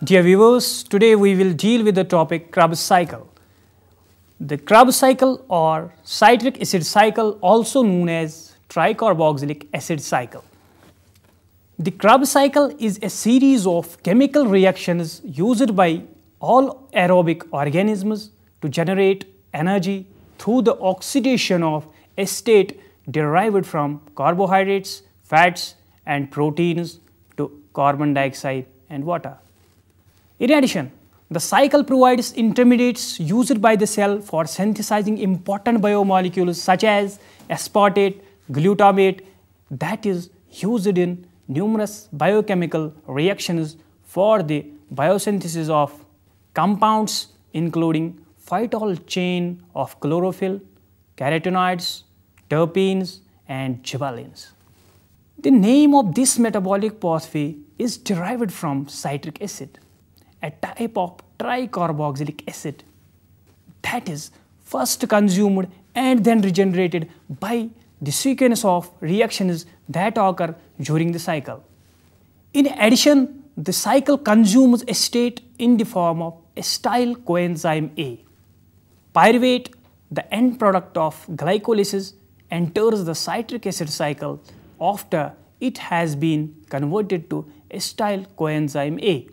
Dear viewers, today we will deal with the topic Krebs cycle. The Krebs cycle or citric acid cycle, also known as tricarboxylic acid cycle. The Krebs cycle is a series of chemical reactions used by all aerobic organisms to generate energy through the oxidation of a state derived from carbohydrates, fats and proteins to carbon dioxide and water. In addition, the cycle provides intermediates used by the cell for synthesizing important biomolecules such as aspartate, glutamate that is used in numerous biochemical reactions for the biosynthesis of compounds including phytol chain of chlorophyll, carotenoids, terpenes and gibberellins. The name of this metabolic pathway is derived from citric acid, a type of tricarboxylic acid that is first consumed and then regenerated by the sequence of reactions that occur during the cycle. In addition, the cycle consumes a state in the form of acyl coenzyme A. Pyruvate, the end product of glycolysis, enters the citric acid cycle after it has been converted to acyl coenzyme A,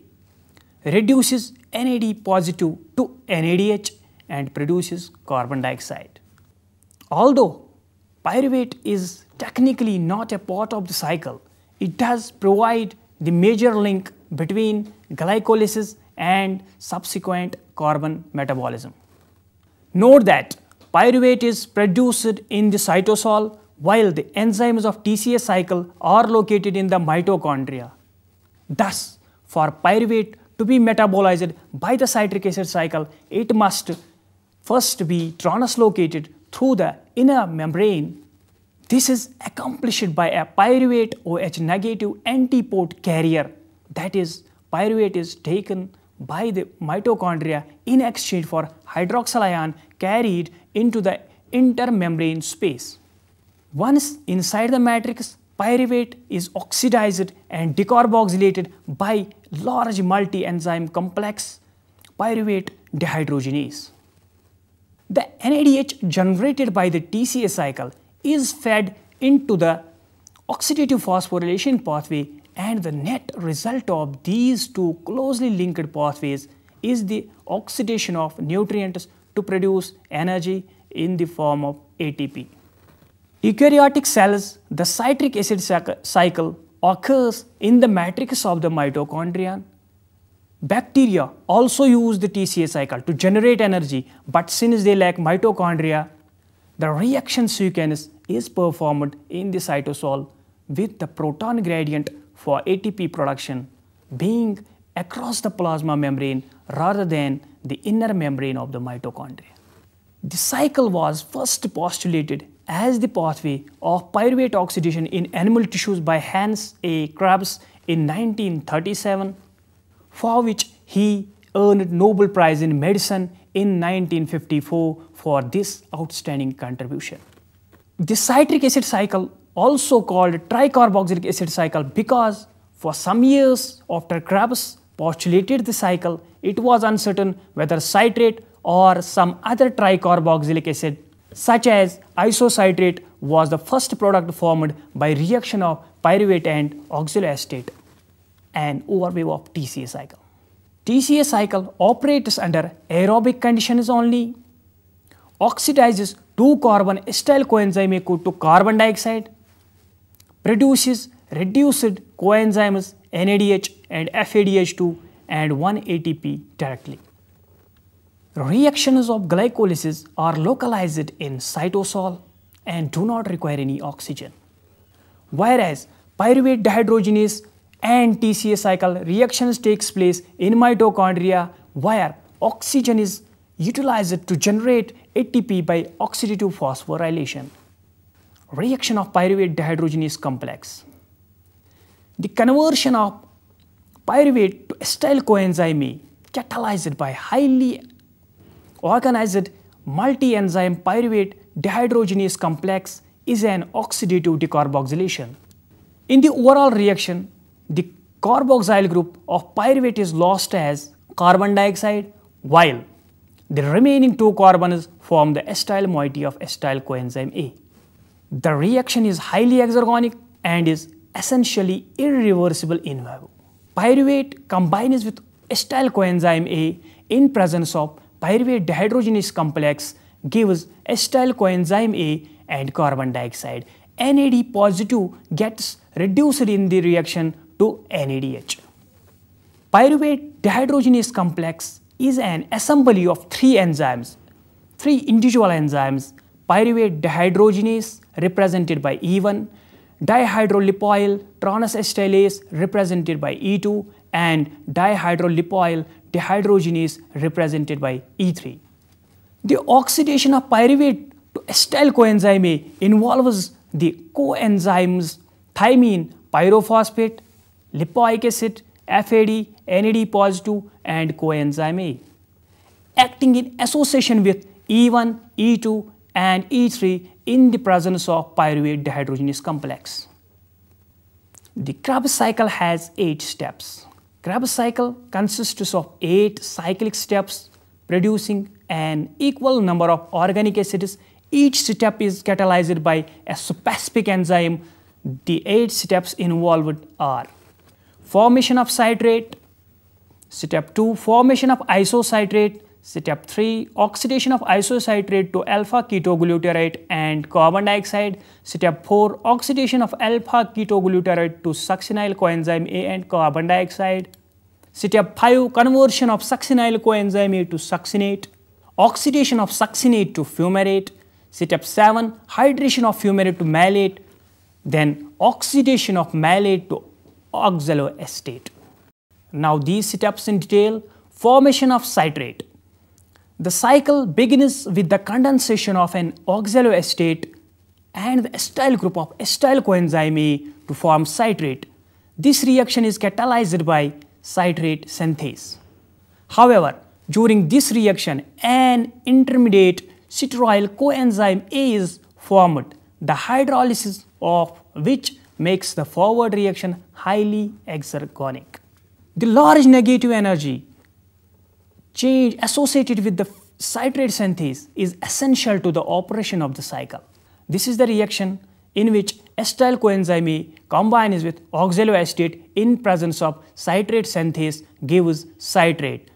reduces NAD positive to NADH and produces carbon dioxide. Although pyruvate is technically not a part of the cycle, it does provide the major link between glycolysis and subsequent carbon metabolism. Note that pyruvate is produced in the cytosol while the enzymes of TCA cycle are located in the mitochondria. Thus, for pyruvate to be metabolized by the citric acid cycle, it must first be translocated through the inner membrane. This is accomplished by a pyruvate OH negative antiport carrier, that is, pyruvate is taken by the mitochondria in exchange for hydroxyl ion carried into the intermembrane space. Once inside the matrix, pyruvate is oxidized and decarboxylated by large multi-enzyme complex pyruvate dehydrogenase. The NADH generated by the TCA cycle is fed into the oxidative phosphorylation pathway, and the net result of these two closely linked pathways is the oxidation of nutrients to produce energy in the form of ATP. Eukaryotic cells, the citric acid cycle occurs in the matrix of the mitochondria. Bacteria also use the TCA cycle to generate energy, but since they lack mitochondria, the reaction sequence is performed in the cytosol with the proton gradient for ATP production being across the plasma membrane rather than the inner membrane of the mitochondria. The cycle was first postulated as the pathway of pyruvate oxidation in animal tissues by Hans A. Krebs in 1937, for which he earned Nobel Prize in Medicine in 1954 for this outstanding contribution. The citric acid cycle, also called tricarboxylic acid cycle, because for some years after Krebs postulated the cycle, it was uncertain whether citrate or some other tricarboxylic acid such as isocitrate was the first product formed by reaction of pyruvate and oxaloacetate. An overview of TCA cycle. TCA cycle operates under aerobic conditions only, oxidizes 2-carbon acyl coenzyme A to carbon dioxide, produces reduced coenzymes NADH and FADH2 and 1 ATP directly. Reactions of glycolysis are localized in cytosol and do not require any oxygen, whereas pyruvate dehydrogenase and TCA cycle reactions takes place in mitochondria where oxygen is utilized to generate ATP by oxidative phosphorylation. Reaction of pyruvate dehydrogenase complex. The conversion of pyruvate to acyl coenzyme A catalyzed by highly organized multi-enzyme pyruvate dehydrogenase complex is an oxidative decarboxylation. In the overall reaction, the carboxyl group of pyruvate is lost as carbon dioxide, while the remaining 2 carbons form the acyl moiety of acyl coenzyme A. The reaction is highly exergonic and is essentially irreversible in vivo. Pyruvate combines with acyl coenzyme A in presence of pyruvate dehydrogenase complex gives acyl coenzyme A and carbon dioxide. NAD positive gets reduced in the reaction to NADH. Pyruvate dehydrogenase complex is an assembly of 3 enzymes, 3 individual enzymes: pyruvate dehydrogenase represented by E1, dihydrolipoyl transacetylase represented by E2, and dihydrolipoyl dehydrogenase represented by E3. The oxidation of pyruvate to acyl coenzyme A involves the coenzymes thymine pyrophosphate, lipoic acid, FAD, NAD positive, and coenzyme A, acting in association with E1, E2, and E3 in the presence of pyruvate dehydrogenase complex. The Krebs cycle has 8 steps. Krebs cycle consists of 8 cyclic steps producing an equal number of organic acids. Each step is catalyzed by a specific enzyme. The 8 steps involved are: formation of citrate, step 2, formation of isocitrate, step 3, oxidation of isocitrate to alpha ketoglutarate and carbon dioxide, step 4, oxidation of alpha ketoglutarate to succinyl coenzyme A and carbon dioxide, step 5, conversion of succinyl coenzyme A to succinate, oxidation of succinate to fumarate, step 7, hydration of fumarate to malate, then oxidation of malate to oxaloacetate. Now these steps in detail. Formation of citrate. The cycle begins with the condensation of an oxaloacetate and the acyl group of acyl coenzyme A to form citrate. This reaction is catalyzed by citrate synthase. However, during this reaction, an intermediate citral coenzyme A is formed, the hydrolysis of which makes the forward reaction highly exergonic. The large negative energy change associated with the citrate synthase is essential to the operation of the cycle. This is the reaction in which acyl coenzyme A combines with oxaloacetate in presence of citrate synthase gives citrate.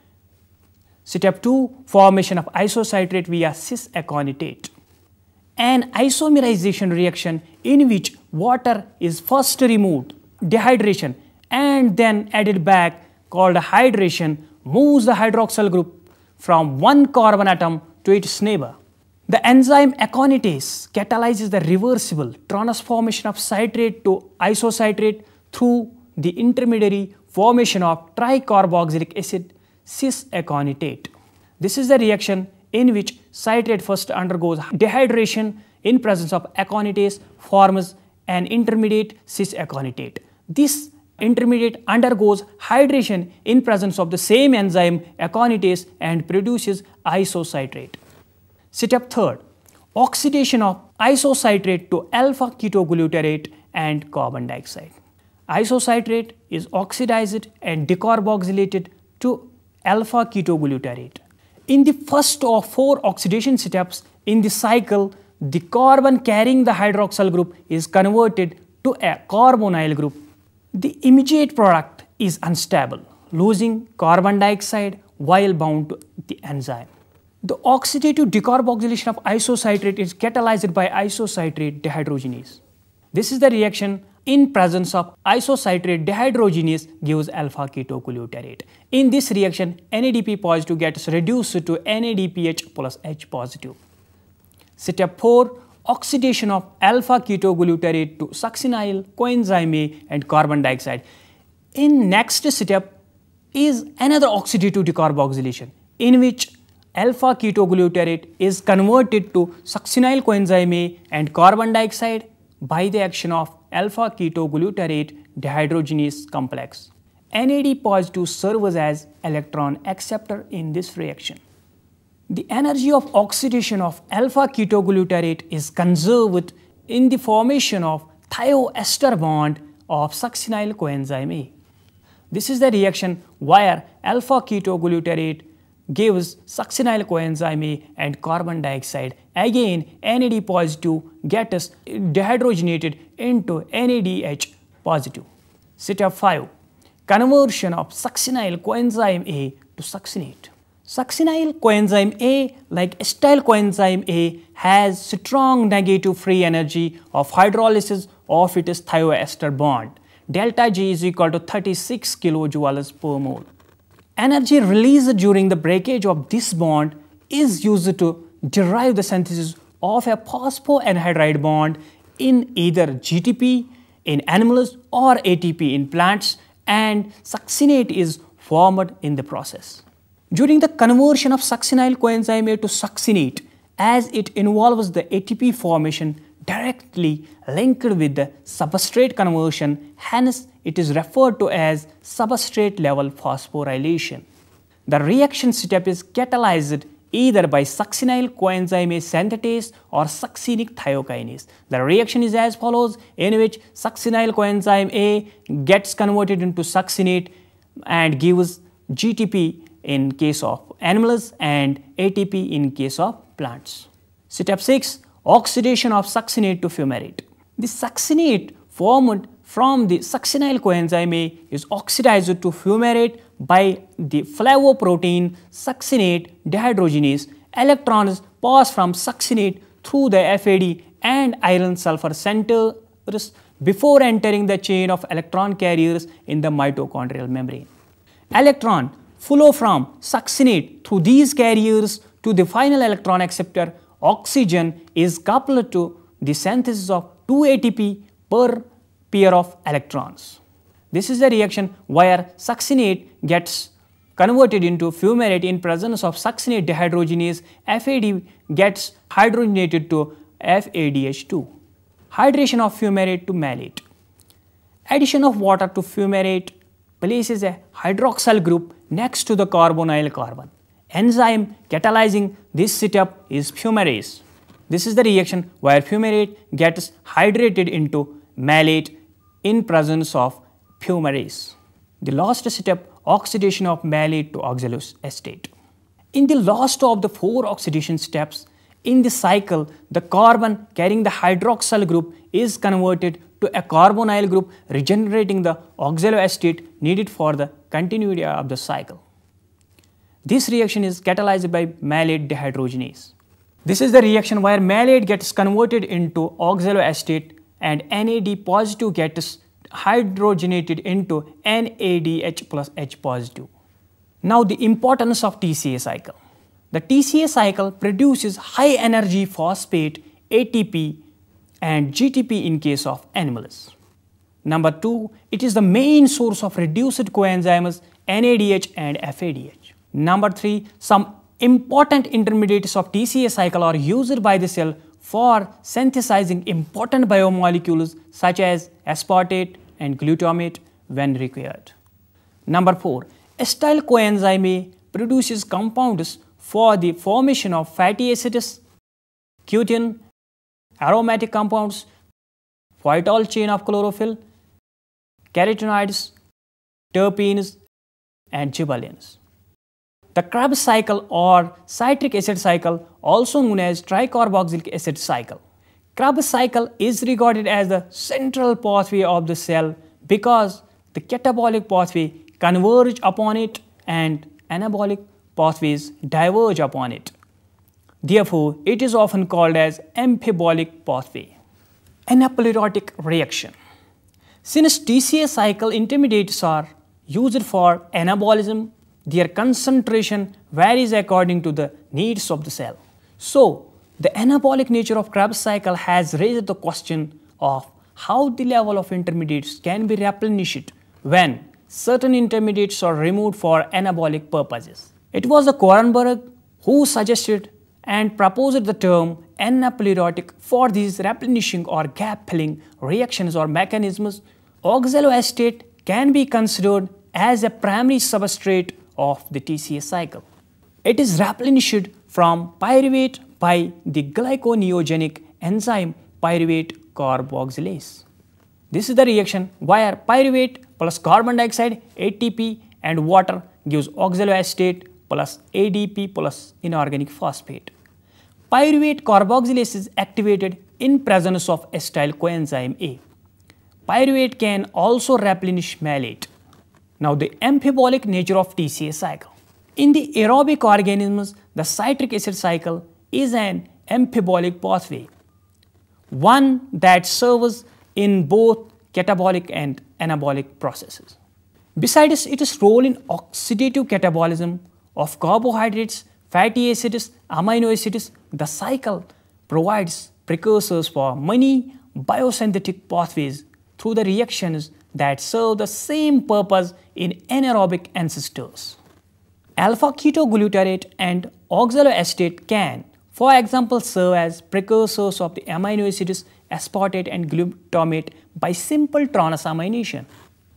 Step 2, formation of isocitrate via cis-aconitate. An isomerization reaction in which water is first removed, dehydration, and then added back, called hydration, moves the hydroxyl group from one carbon atom to its neighbor. The enzyme aconitase catalyzes the reversible transformation of citrate to isocitrate through the intermediary formation of tricarboxylic acid cis-aconitate. This is the reaction in which citrate first undergoes dehydration in presence of aconitase, forms an intermediate cis-aconitate. This intermediate undergoes hydration in presence of the same enzyme aconitase and produces isocitrate. Step 3, oxidation of isocitrate to alpha ketoglutarate and carbon dioxide. Isocitrate is oxidized and decarboxylated to alpha ketoglutarate. In the first of 4 oxidation steps in the cycle, the carbon carrying the hydroxyl group is converted to a carbonyl group. The immediate product is unstable, losing carbon dioxide while bound to the enzyme. The oxidative decarboxylation of isocitrate is catalyzed by isocitrate dehydrogenase. This is the reaction in presence of isocitrate dehydrogenase gives alpha ketoglutarate. In this reaction, NADP positive gets reduced to NADPH plus H positive. Step 4, oxidation of alpha ketoglutarate to succinyl coenzyme A and carbon dioxide. In next step is another oxidative decarboxylation in which alpha ketoglutarate is converted to succinyl coenzyme A and carbon dioxide by the action of alpha ketoglutarate dehydrogenase complex. NAD positive serves as electron acceptor in this reaction. The energy of oxidation of alpha ketoglutarate is conserved in the formation of thioester bond of succinyl coenzyme A. This is the reaction where alpha ketoglutarate gives succinyl coenzyme A and carbon dioxide. Again, NAD positive gets dehydrogenated into NADH positive. Step 5. Conversion of succinyl coenzyme A to succinate. Succinyl coenzyme A, like acetyl coenzyme A, has strong negative free energy of hydrolysis of its thioester bond. Delta G is equal to 36 kilojoules per mole. Energy released during the breakage of this bond is used to derive the synthesis of a phosphoanhydride bond in either GTP in animals or ATP in plants, and succinate is formed in the process. During the conversion of succinyl coenzyme A to succinate, as it involves the ATP formation directly linked with the substrate conversion, hence it is referred to as substrate level phosphorylation. The reaction step is catalyzed either by succinyl coenzyme A synthetase or succinic thiokinase. The reaction is as follows, in which succinyl coenzyme A gets converted into succinate and gives GTP in case of animals and ATP in case of plants. Step 6. Oxidation of succinate to fumarate. The succinate formed from the succinyl coenzyme A is oxidized to fumarate by the flavoprotein succinate dehydrogenase. Electrons pass from succinate through the FAD and iron sulfur centers before entering the chain of electron carriers in the mitochondrial membrane. Electron flow from succinate through these carriers to the final electron acceptor. Oxygen is coupled to the synthesis of 2 ATP per pair of electrons. This is the reaction where succinate gets converted into fumarate in presence of succinate dehydrogenase. FAD gets hydrogenated to FADH2. Hydration of fumarate to malate. Addition of water to fumarate places a hydroxyl group next to the carbonyl carbon. Enzyme catalyzing this step is fumarase. This is the reaction where fumarate gets hydrated into malate in presence of fumarase. The last step, oxidation of malate to oxaloacetate. In the last of the 4 oxidation steps in the cycle, the carbon carrying the hydroxyl group is converted to a carbonyl group, regenerating the oxaloacetate needed for the continuity of the cycle. This reaction is catalyzed by malate dehydrogenase. This is the reaction where malate gets converted into oxaloacetate and NAD positive gets hydrogenated into NADH plus H positive. Now the importance of TCA cycle. The TCA cycle produces high energy phosphate, ATP and GTP in case of animals. Number 2, it is the main source of reduced coenzymes NADH and FADH. Number 3, some important intermediates of TCA cycle are used by the cell for synthesizing important biomolecules such as aspartate and glutamate when required. Number 4, acetyl coenzyme A produces compounds for the formation of fatty acids, cutin, aromatic compounds, phytol chain of chlorophyll, carotenoids, terpenes and gibberellins. The Krebs cycle or citric acid cycle, also known as tricarboxylic acid cycle. Krebs cycle is regarded as the central pathway of the cell because the catabolic pathway converge upon it and anabolic pathways diverge upon it. Therefore, it is often called as amphibolic pathway. Anaplerotic reaction. Since TCA cycle intermediates are used for anabolism, their concentration varies according to the needs of the cell. So, the anabolic nature of Krebs cycle has raised the question of how the level of intermediates can be replenished when certain intermediates are removed for anabolic purposes. It was Korenberg who suggested and proposed the term anaplerotic for these replenishing or gap-filling reactions or mechanisms. Oxaloacetate can be considered as a primary substrate of the TCA cycle. It is replenished from pyruvate by the glyconeogenic enzyme pyruvate carboxylase. This is the reaction where pyruvate plus carbon dioxide, ATP and water gives oxaloacetate plus ADP plus inorganic phosphate. Pyruvate carboxylase is activated in presence of acetyl coenzyme A. Pyruvate can also replenish malate. Now the amphibolic nature of TCA cycle. In the aerobic organisms, the citric acid cycle is an amphibolic pathway, one that serves in both catabolic and anabolic processes. Besides its role in oxidative catabolism of carbohydrates, fatty acids, amino acids, the cycle provides precursors for many biosynthetic pathways through the reactions that serve the same purpose in anaerobic ancestors. Alpha-ketoglutarate and oxaloacetate can, for example, serve as precursors of the amino acids aspartate and glutamate by simple transamination.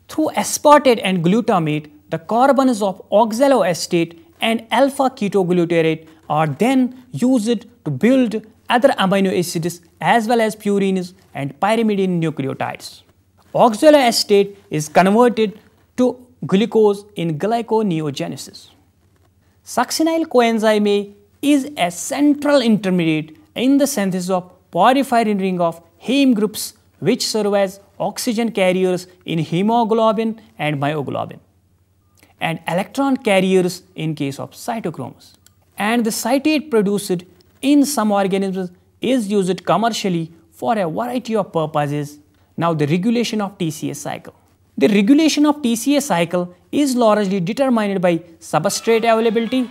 Through aspartate and glutamate, the carbons of oxaloacetate and alpha-ketoglutarate are then used to build other amino acids as well as purines and pyrimidine nucleotides. Oxaloacetate is converted to glucose in glyconeogenesis. Succinyl coenzyme A is a central intermediate in the synthesis of porphyrin ring of heme groups which serve as oxygen carriers in hemoglobin and myoglobin, and electron carriers in case of cytochromes. And the citrate produced in some organisms is used commercially for a variety of purposes. Now the regulation of TCA cycle. The regulation of TCA cycle is largely determined by substrate availability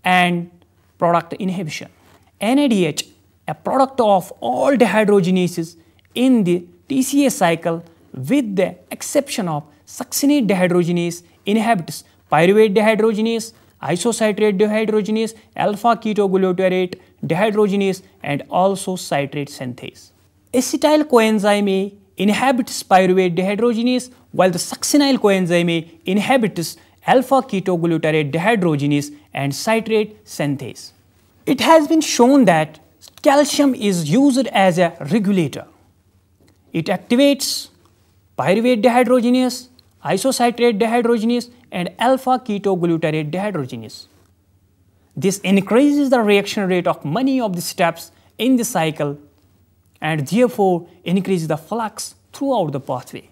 and product inhibition. NADH, a product of all dehydrogenases in the TCA cycle with the exception of succinate dehydrogenase, inhibits pyruvate dehydrogenase, isocitrate dehydrogenase, alpha-ketoglutarate dehydrogenase and also citrate synthase. Acetyl coenzyme A inhibits pyruvate dehydrogenase while the succinyl coenzyme A inhibits alpha-ketoglutarate dehydrogenase and citrate synthase. It has been shown that calcium is used as a regulator. It activates pyruvate dehydrogenase, isocitrate dehydrogenase and alpha-ketoglutarate dehydrogenase. This increases the reaction rate of many of the steps in the cycle and therefore increases the flux throughout the pathway.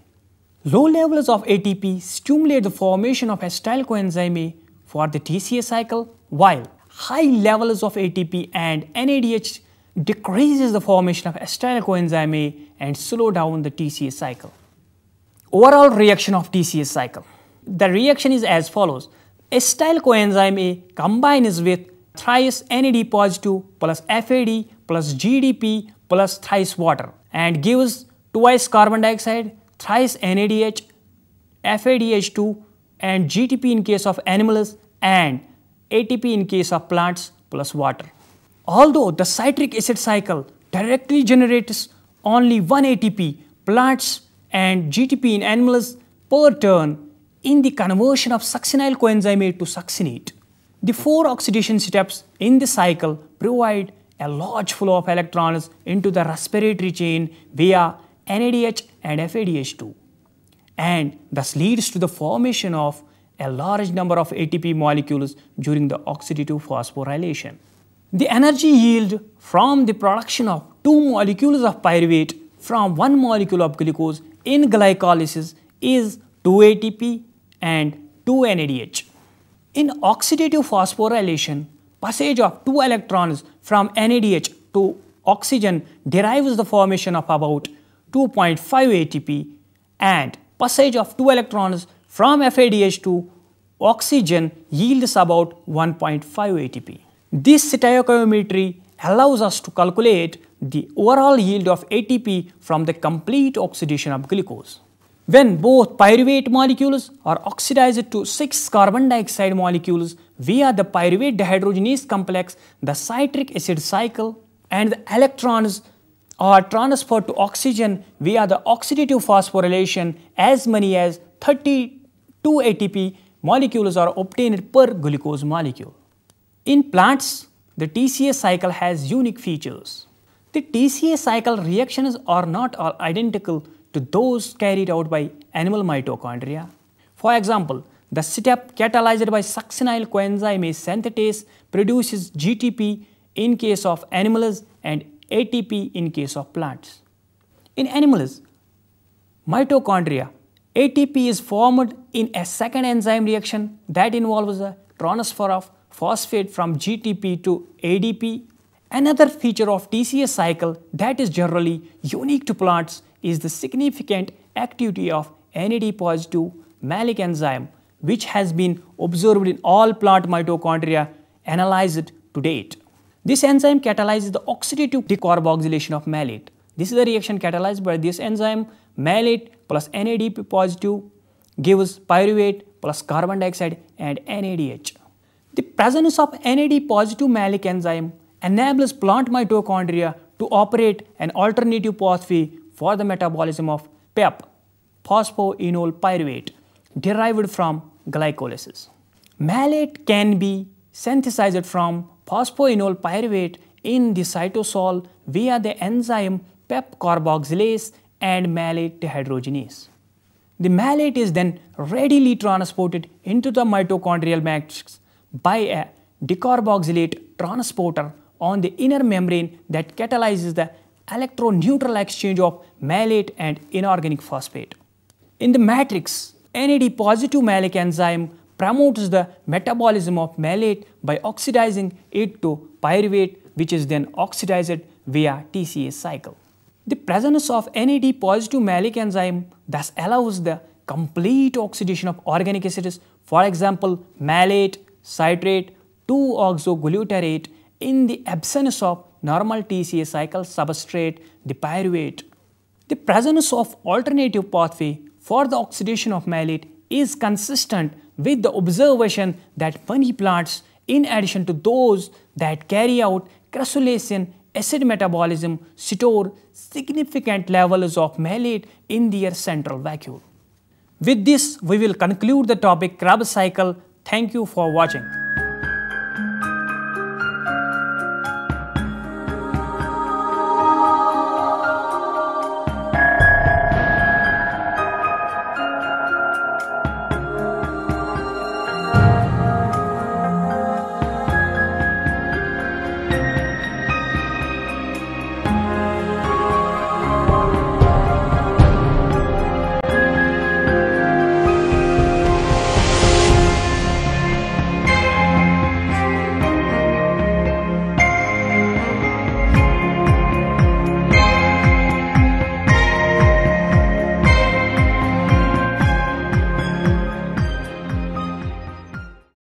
Low levels of ATP stimulate the formation of acetyl coenzyme A for the TCA cycle, while high levels of ATP and NADH decreases the formation of acetyl coenzyme A and slow down the TCA cycle. Overall reaction of TCA cycle. The reaction is as follows. Acetyl coenzyme A combines with thrice NAD positive plus FAD plus GDP plus thrice water and gives twice carbon dioxide, thrice NADH, FADH2 and GTP in case of animals and ATP in case of plants plus water. Although the citric acid cycle directly generates only one ATP, plants and GTP in animals per turn in the conversion of succinyl coenzyme A to succinate. The 4 oxidation steps in the cycle provide a large flow of electrons into the respiratory chain via NADH and FADH2 and thus leads to the formation of a large number of ATP molecules during the oxidative phosphorylation. The energy yield from the production of 2 molecules of pyruvate from 1 molecule of glucose in glycolysis is 2 ATP and 2 NADH. In oxidative phosphorylation, passage of 2 electrons from NADH to oxygen derives the formation of about 2.5 ATP and passage of 2 electrons from FADH to oxygen yields about 1.5 ATP. This stoichiometry allows us to calculate the overall yield of ATP from the complete oxidation of glucose. When both pyruvate molecules are oxidized to 6 carbon dioxide molecules via the pyruvate dehydrogenase complex, the citric acid cycle, and the electrons are transferred to oxygen via the oxidative phosphorylation, as many as 32 ATP molecules are obtained per glucose molecule. In plants, the TCA cycle has unique features. The TCA cycle reactions are not all identical to to those carried out by animal mitochondria. For example, the step catalyzed by succinyl coenzyme synthetase produces GTP in case of animals and ATP in case of plants. In animals, mitochondria, ATP is formed in a second enzyme reaction that involves the transfer of phosphate from GTP to ADP. Another feature of TCA cycle that is generally unique to plants is the significant activity of NAD+ malic enzyme, which has been observed in all plant mitochondria analyzed to date. This enzyme catalyzes the oxidative decarboxylation of malate. This is a reaction catalyzed by this enzyme. Malate plus NAD+ gives pyruvate plus carbon dioxide and NADH. The presence of NAD+ malic enzyme enables plant mitochondria to operate an alternative pathway for the metabolism of PEP, phosphoenol pyruvate, derived from glycolysis. Malate can be synthesized from phosphoenol pyruvate in the cytosol via the enzyme PEP carboxylase and malate dehydrogenase. The malate is then readily transported into the mitochondrial matrix by a decarboxylate transporter on the inner membrane that catalyzes the electroneutral exchange of malate and inorganic phosphate. In the matrix, NAD+ malic enzyme promotes the metabolism of malate by oxidizing it to pyruvate, which is then oxidized via TCA cycle. The presence of NAD+ malic enzyme thus allows the complete oxidation of organic acids, for example, malate, citrate, 2-oxoglutarate, in the absence of normal TCA cycle substrate, the pyruvate. The presence of alternative pathway for the oxidation of malate is consistent with the observation that many plants, in addition to those that carry out cressolation acid metabolism, store significant levels of malate in their central vacuole. With this, we will conclude the topic Krebs cycle. Thank you for watching.